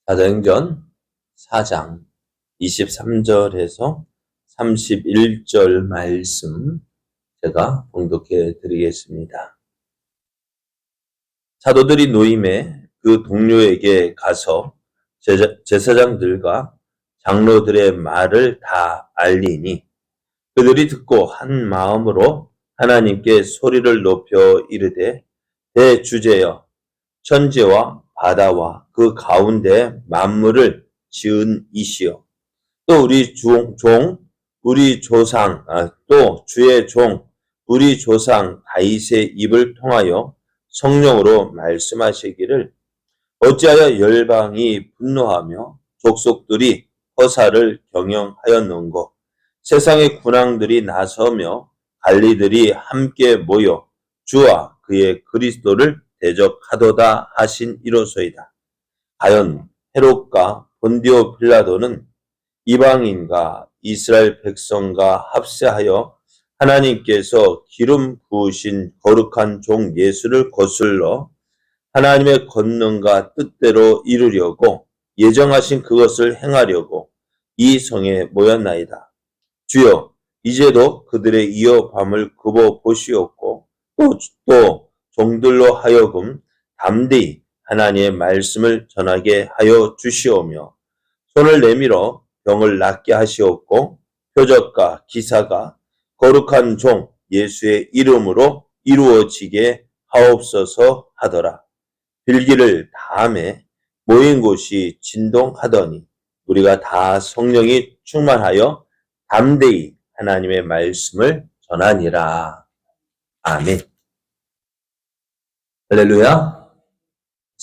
사도행전 4장 23절에서 31절 말씀 제가 봉독해 드리겠습니다. 사도들이 노임에 그 동료에게 가서 제사장들과 장로들의 말을 다 알리니 그들이 듣고 한 마음으로 하나님께 소리를 높여 이르되 대주제여 천지와 바다와 그 가운데 만물을 지은 이시여 또 또 주의 종 우리 조상 다윗의 입을 통하여 성령으로 말씀하시기를 어찌하여 열방이 분노하며 족속들이 허사를 경영하였는고 세상의 군왕들이 나서며 관리들이 함께 모여 주와 그의 그리스도를 대적하도다 하신 이로소이다. 과연 헤롯과 본디오 빌라도는 이방인과 이스라엘 백성과 합세하여 하나님께서 기름 부으신 거룩한 종 예수를 거슬러 하나님의 권능과 뜻대로 이루려고 예정하신 그것을 행하려고 이 성에 모였나이다. 주여 이제도 그들의 이어밤을 굽어 보시옵고 또 종들로 하여금 담대히 하나님의 말씀을 전하게 하여 주시오며 손을 내밀어 병을 낫게 하시옵고 표적과 기사가 거룩한 종 예수의 이름으로 이루어지게 하옵소서 하더라. 빌기를 다음에 모인 곳이 진동하더니 우리가 다 성령이 충만하여 담대히 하나님의 말씀을 전하니라. 아멘. 할렐루야.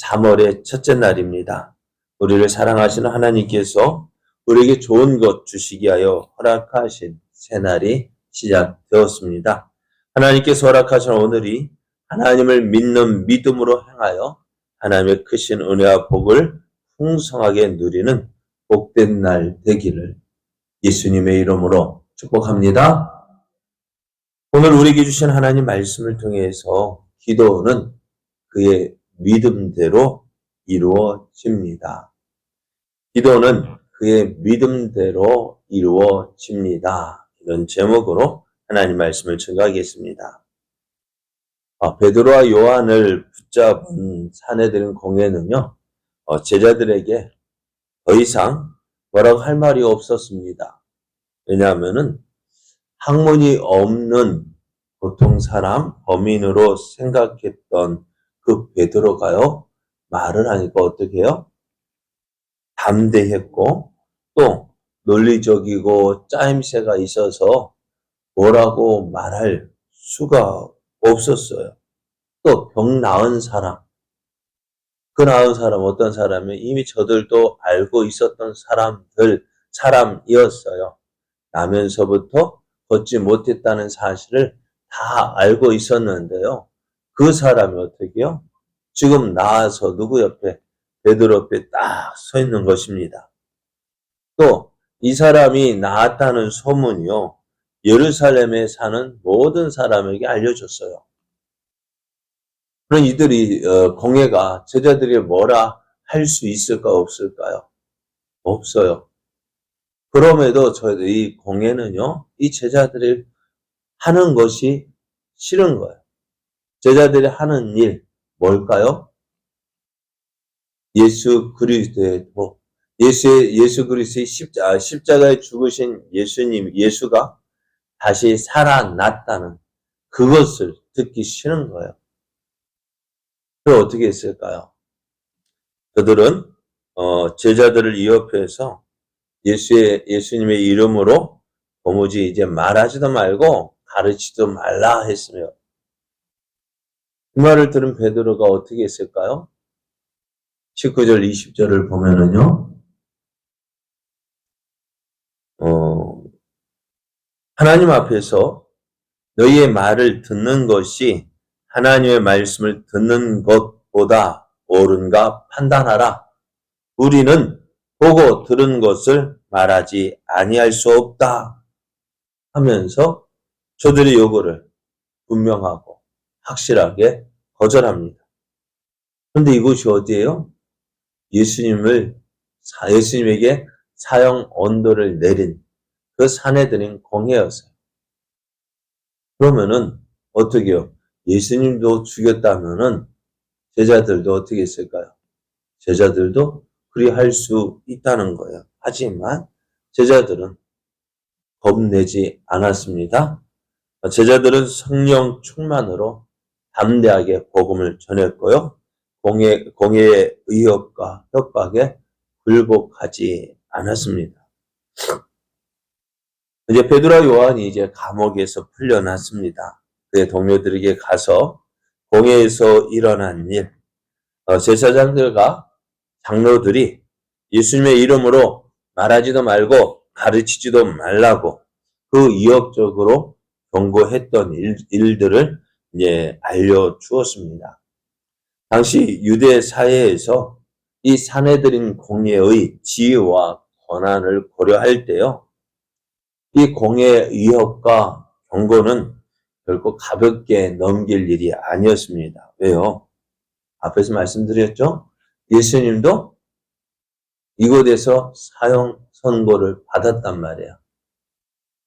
3월의 첫째 날입니다. 우리를 사랑하시는 하나님께서 우리에게 좋은 것 주시기 하여 허락하신 새날이 시작되었습니다. 하나님께서 허락하신 오늘이 하나님을 믿는 믿음으로 행하여 하나님의 크신 은혜와 복을 풍성하게 누리는 복된 날 되기를 예수님의 이름으로 축복합니다. 오늘 우리에게 주신 하나님 말씀을 통해서 기도는 그의 믿음대로 이루어집니다. 기도는 그의 믿음대로 이루어집니다. 이런 제목으로 하나님 말씀을 증거하겠습니다. 베드로와 요한을 붙잡은 사내들은 공회는요, 제자들에게 더 이상 뭐라고 할 말이 없었습니다. 왜냐하면은 학문이 없는 보통 사람, 범인으로 생각했던 그 베드로가요, 말을 하니까 어떻게 해요? 담대했고, 또 논리적이고 짜임새가 있어서 뭐라고 말할 수가 없었어요. 또 병 나은 사람, 그 나은 사람 어떤 사람이 이미 저들도 알고 있었던 사람이었어요. 나면서부터 걷지 못했다는 사실을 다 알고 있었는데요. 그 사람이 어떻게 해요? 지금 나와서 누구 옆에? 베드로 옆에 딱 서 있는 것입니다. 또 이 사람이 나았다는 소문이요. 예루살렘에 사는 모든 사람에게 알려졌어요. 그럼 이들이 공회가 제자들이 뭐라 할 수 있을까 없을까요? 없어요. 그럼에도 저희들이 공회는요. 이 제자들이 하는 것이 싫은 거예요. 제자들이 하는 일 뭘까요? 예수 그리스도의 도, 예수 그리스도의 십자가에 죽으신 예수가 다시 살아났다는 그것을 듣기 싫은 거예요. 그럼 어떻게 했을까요? 그들은 제자들을 위협해서 예수님의 이름으로 도무지 이제 말하지도 말고 가르치지도 말라 했으며 그 말을 들은 베드로가 어떻게 했을까요? 19절 20절을 보면은요. 하나님 앞에서 너희의 말을 듣는 것이 하나님의 말씀을 듣는 것보다 옳은가 판단하라. 우리는 보고 들은 것을 말하지 아니할 수 없다 하면서 저들의 요구를 분명하고 확실하게 거절합니다. 그런데 이곳이 어디예요? 예수님을 예수님에게 사형 언도를 내린 그 사내들인 공회였어요. 그러면은 어떻게요? 예수님도 죽였다면은 제자들도 어떻게 했을까요? 제자들도 그리할 수 있다는 거예요. 하지만 제자들은 겁내지 않았습니다. 제자들은 성령 충만으로 담대하게 복음을 전했고요. 공회의 의혹과 협박에 굴복하지 않았습니다. 이제 베드로와 요한이 이제 감옥에서 풀려났습니다. 그의 동료들에게 가서 공회에서 일어난 일, 제사장들과 장로들이 예수님의 이름으로 말하지도 말고 가르치지도 말라고 그 위협적으로 경고했던 일들을 이제 알려주었습니다. 당시 유대 사회에서 이 사내들인 공회의 지위와 권한을 고려할 때요, 이 공회의 위협과 경고는 결코 가볍게 넘길 일이 아니었습니다. 왜요? 앞에서 말씀드렸죠? 예수님도 이곳에서 사형 선고를 받았단 말이에요.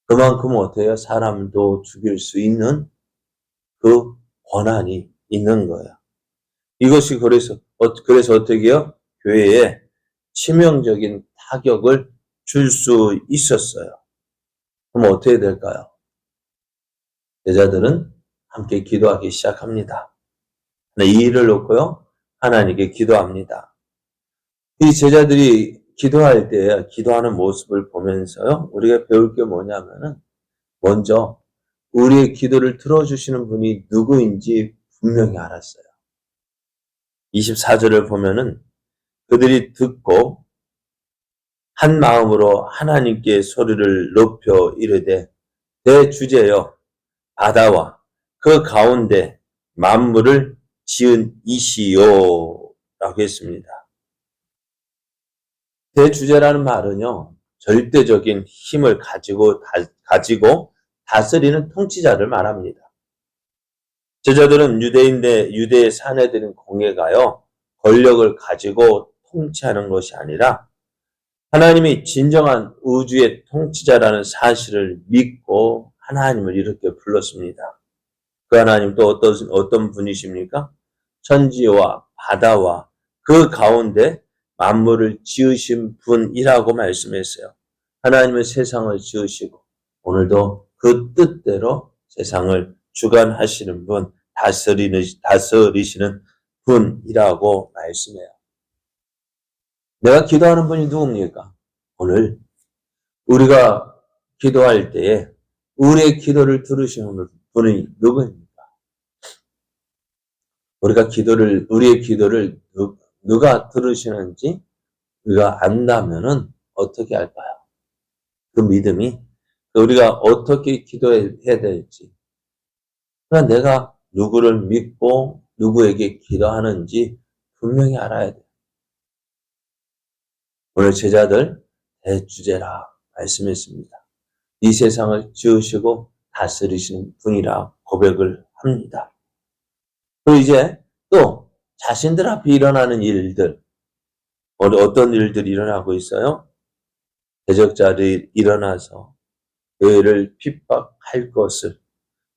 그만큼 어때요? 사람도 죽일 수 있는 그 권한이 있는 거예요. 이것이 그래서 어떻게 해요? 교회에 치명적인 타격을 줄 수 있었어요. 그럼 어떻게 될까요? 제자들은 함께 기도하기 시작합니다. 이 일을 놓고요, 하나님께 기도합니다. 이 제자들이 기도할 때 기도하는 모습을 보면서요, 우리가 배울 게 뭐냐면은 먼저 우리의 기도를 들어주시는 분이 누구인지 분명히 알았어요. 24절을 보면은 그들이 듣고 한 마음으로 하나님께 소리를 높여 이르되 대주제여 바다와 그 가운데 만물을 지은 이시요 라고 했습니다. 대주제라는 말은요, 절대적인 힘을 가지고 다스리는 통치자를 말합니다. 제자들은 유대의 사내들인 공회가요, 권력을 가지고 통치하는 것이 아니라 하나님이 진정한 우주의 통치자라는 사실을 믿고 하나님을 이렇게 불렀습니다. 그 하나님 또 어떤 분이십니까? 천지와 바다와 그 가운데 만물을 지으신 분이라고 말씀했어요. 하나님은 세상을 지으시고 오늘도 그 뜻대로 세상을 주관하시는 분, 다스리시는 분이라고 말씀해요. 내가 기도하는 분이 누굽니까? 오늘 우리가 기도할 때에 우리의 기도를 들으시는 분이 누구입니까? 우리의 기도를 누가 들으시는지 우리가 안다면은 어떻게 할까요? 그 믿음이 우리가 어떻게 기도해야 될지, 그러나 내가 누구를 믿고 누구에게 기도하는지 분명히 알아야 돼요. 오늘 제자들 대주제라 말씀했습니다. 이 세상을 지으시고 다스리시는 분이라 고백을 합니다. 그리고 이제 또 자신들 앞에 일어나는 일들, 어떤 일들이 일어나고 있어요? 대적자들이 일어나서 교회를 핍박할 것을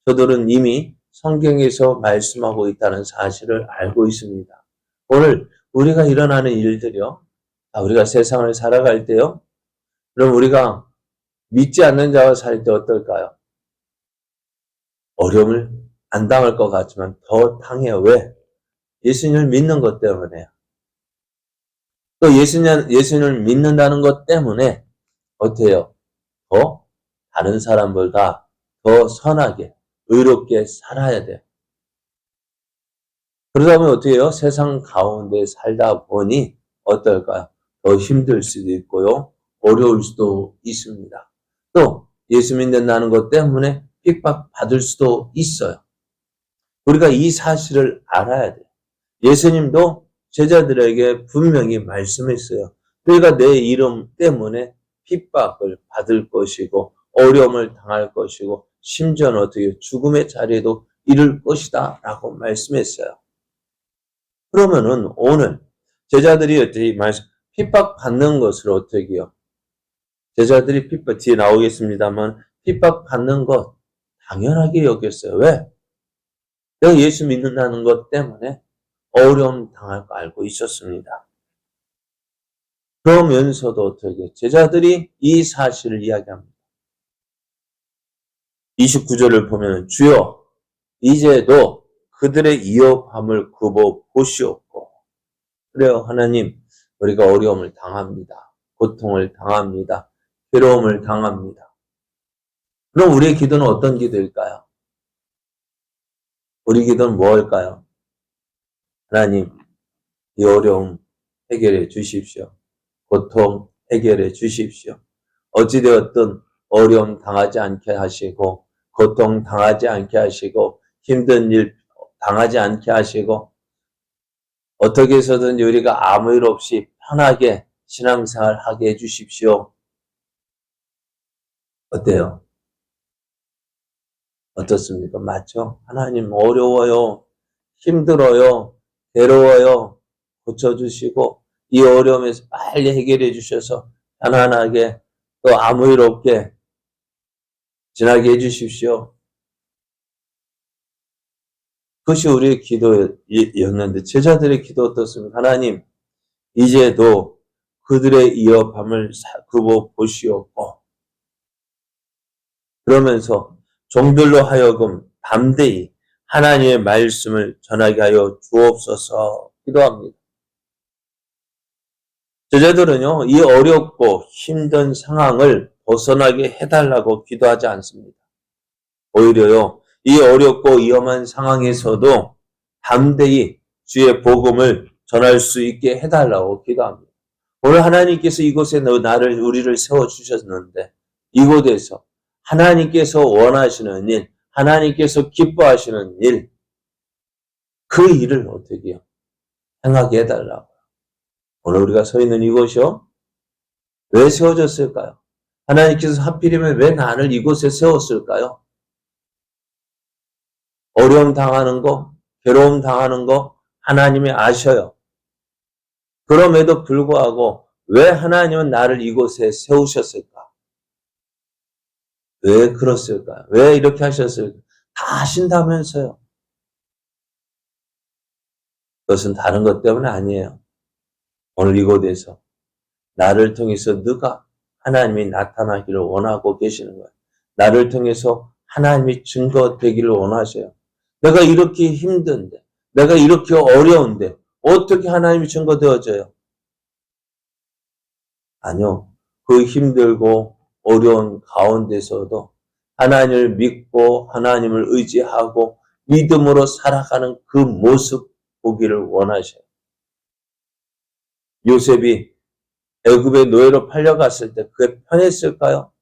저들은 이미 성경에서 말씀하고 있다는 사실을 알고 있습니다. 오늘 우리가 일어나는 일들이요, 우리가 세상을 살아갈 때요, 그럼 우리가 믿지 않는 자와 살 때 어떨까요? 어려움을 안 당할 것 같지만 더 당해요. 왜? 예수님을 믿는 것 때문에요. 또 예수님을 믿는다는 것 때문에 어때요? 더 다른 사람보다 더 선하게, 의롭게 살아야 돼요. 그러다 보면 어떻게 해요? 세상 가운데 살다 보니 어떨까요? 더 힘들 수도 있고요, 어려울 수도 있습니다. 또 예수 믿는다는 것 때문에 핍박받을 수도 있어요. 우리가 이 사실을 알아야 돼요. 예수님도 제자들에게 분명히 말씀했어요. 너희가 내 이름 때문에 핍박을 받을 것이고 어려움을 당할 것이고 심지어는 어떻게 죽음의 자리에도 이를 것이다 라고 말씀했어요. 그러면은 오늘 제자들이 어떻게 핍박받는 것을 어떻게 해요? 제자들이 뒤에 나오겠습니다만 핍박받는 것 당연하게 여겼어요. 왜? 내가 예수 믿는다는 것 때문에 어려움 당할 거 알고 있었습니다. 그러면서도 어떻게 제자들이 이 사실을 이야기합니다. 29절을 보면 주여 이제도 그들의 이업함을 굽어 보시옵고. 그래요, 하나님, 우리가 어려움을 당합니다. 고통을 당합니다. 괴로움을 당합니다. 그럼 우리의 기도는 어떤 기도일까요? 우리 기도는 무엇일까요? 하나님, 이 어려움 해결해 주십시오. 고통 해결해 주십시오. 어찌되었든 어려움 당하지 않게 하시고, 고통 당하지 않게 하시고, 힘든 일 당하지 않게 하시고, 어떻게 해서든지 우리가 아무 일 없이 편하게 신앙생활 하게 해 주십시오. 어때요? 어떻습니까? 맞죠? 하나님 어려워요. 힘들어요. 괴로워요. 고쳐주시고 이 어려움에서 빨리 해결해 주셔서 편안하게 또 아무 일 없게 지나게 해 주십시오. 그것이 우리의 기도였는데 제자들의 기도 어떻습니까? 하나님 이제도 그들의 이어밤을 굽어 보시옵고 그러면서 종들로 하여금 담대히 하나님의 말씀을 전하게 하여 주옵소서 기도합니다. 제자들은요, 이 어렵고 힘든 상황을 벗어나게 해달라고 기도하지 않습니다. 오히려요, 이 어렵고 위험한 상황에서도 담대히 주의 복음을 전할 수 있게 해달라고 기도합니다. 오늘 하나님께서 이곳에 우리를 세워주셨는데, 이곳에서 하나님께서 원하시는 일, 하나님께서 기뻐하시는 일, 그 일을 어떻게 해요? 행하게 해달라고. 오늘 우리가 서 있는 이곳이요? 왜 세워졌을까요? 하나님께서 하필이면 왜 나를 이곳에 세웠을까요? 어려움 당하는 거, 괴로움 당하는 거 하나님이 아셔요. 그럼에도 불구하고 왜 하나님은 나를 이곳에 세우셨을까? 왜 그렇을까? 왜 이렇게 하셨을까? 다 아신다면서요. 그것은 다른 것 때문에 아니에요. 오늘 이곳에서 나를 통해서 네가 하나님이 나타나기를 원하고 계시는 거예요. 나를 통해서 하나님이 증거되기를 원하셔요. 내가 이렇게 힘든데, 내가 이렇게 어려운데 어떻게 하나님이 증거되어져요? 아니요. 그 힘들고 어려운 가운데서도 하나님을 믿고 하나님을 의지하고 믿음으로 살아가는 그 모습 보기를 원하셔요. 요셉이 애굽의 노예로 팔려갔을 때 그게 편했을까요?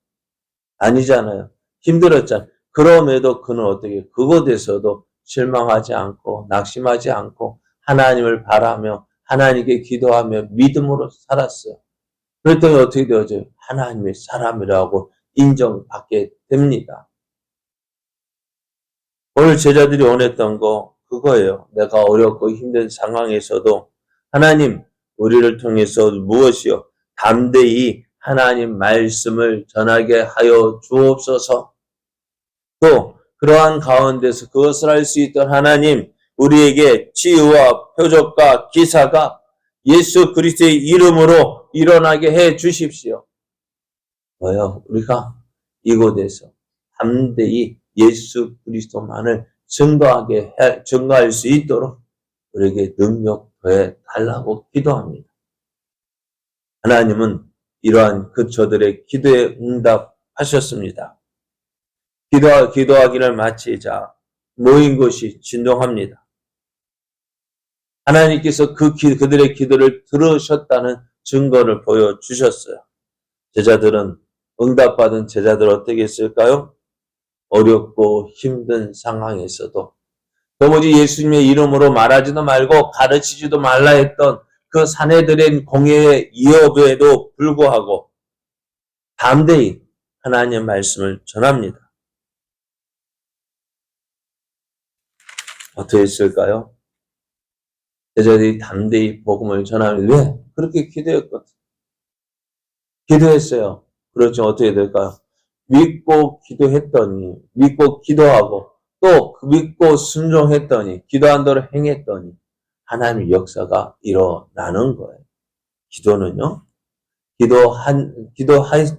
아니잖아요. 힘들었잖아요. 그럼에도 그는 어떻게 그곳에서도 실망하지 않고 낙심하지 않고 하나님을 바라며 하나님께 기도하며 믿음으로 살았어요. 그랬더니 어떻게 되어져요? 하나님의 사람이라고 인정받게 됩니다. 오늘 제자들이 원했던 거 그거예요. 내가 어렵고 힘든 상황에서도 하나님 우리를 통해서 무엇이요? 담대히 하나님 말씀을 전하게 하여 주옵소서. 또 그러한 가운데서 그것을 할 수 있던 하나님 우리에게 치유와 표적과 기사가 예수 그리스도의 이름으로 일어나게 해 주십시오. 뭐요? 우리가 이곳에서 담대히 예수 그리스도만을 증거할 수 있도록 우리에게 능력 더해 달라고 기도합니다. 하나님은 이러한 저들의 기도에 응답하셨습니다. 기도하기를 마치자 모인 곳이 진동합니다. 하나님께서 그들의 기도를 들으셨다는 증거를 보여주셨어요. 제자들은 응답받은 제자들 어떻게 했을까요? 어렵고 힘든 상황에서도 도무지 예수님의 이름으로 말하지도 말고 가르치지도 말라 했던 그 사내들의 공회의 이업에도 불구하고 담대히 하나님의 말씀을 전합니다. 어떻게 했을까요? 제자들이 담대히 복음을 전하면 왜? 그렇게 기도했거든. 기도했어요. 그렇죠. 어떻게 될까요? 믿고 기도했더니, 믿고 기도하고, 또 믿고 순종했더니, 기도한 대로 행했더니, 하나님의 역사가 일어나는 거예요. 기도는요.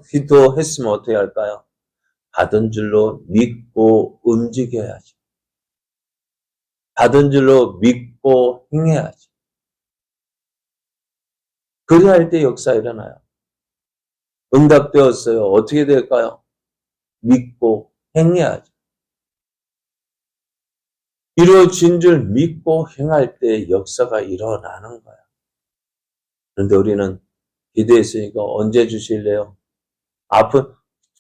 기도했으면 어떻게 할까요? 받은 줄로 믿고 움직여야지. 받은 줄로 믿고 행해야지. 그래야 할 때 역사 일어나요. 응답되었어요. 어떻게 될까요? 믿고 행해야지. 이루어진 줄 믿고 행할 때 역사가 일어나는 거야. 그런데 우리는 기도했으니까 언제 주실래요? 아픈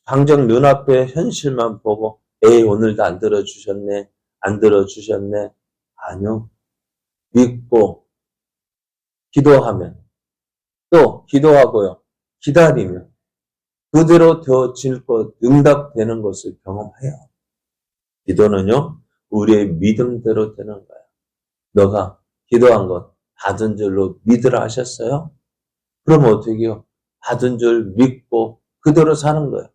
당장 눈앞에 현실만 보고 에이 오늘도 안 들어주셨네. 안 들어주셨네. 아니요. 믿고 기도하면 또 기도하고요. 기다리면 그대로 되어질 것, 응답되는 것을 경험해요. 기도는요. 우리의 믿음대로 되는 거예요. 너가 기도한 것 받은 줄로 믿으라 하셨어요? 그럼 어떻게 해요? 받은 줄 믿고 그대로 사는 거예요.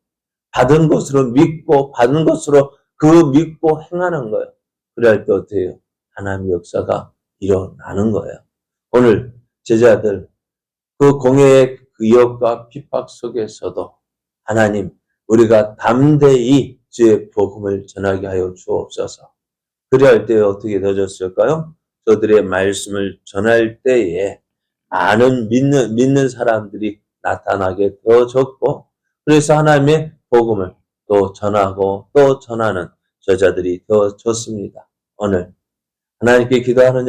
받은 것으로 믿고 받은 것으로 그 믿고 행하는 거예요. 그럴 때 어떻게 해요? 하나님의 역사가 일어나는 거예요. 오늘 제자들 그 공회의 위협과 핍박 속에서도 하나님 우리가 담대히 주의 복음을 전하게 하여 주옵소서. 그래야 할 때 어떻게 되어졌을까요? 저들의 말씀을 전할 때에 많은 믿는 사람들이 나타나게 되어졌고, 그래서 하나님의 복음을 또 전하고 또 전하는 저자들이 되어졌습니다. 오늘 하나님께 기도하는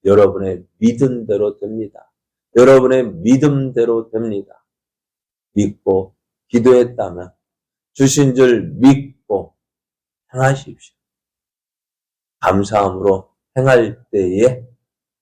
여러분의 믿음대로 됩니다. 여러분의 믿음대로 됩니다. 믿고 기도했다면 주신 줄 믿고 행하십시오. 감사함으로 행할 때에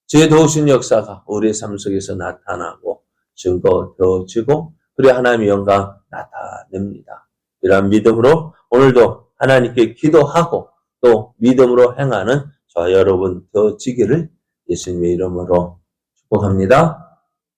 주의 도우신 역사가 우리의 삶 속에서 나타나고 증거되어지고 그래 하나님의 영광 나타냅니다. 이러한 믿음으로 오늘도 하나님께 기도하고 또 믿음으로 행하는 저와 여러분 되어지기를 예수님의 이름으로 축복합니다.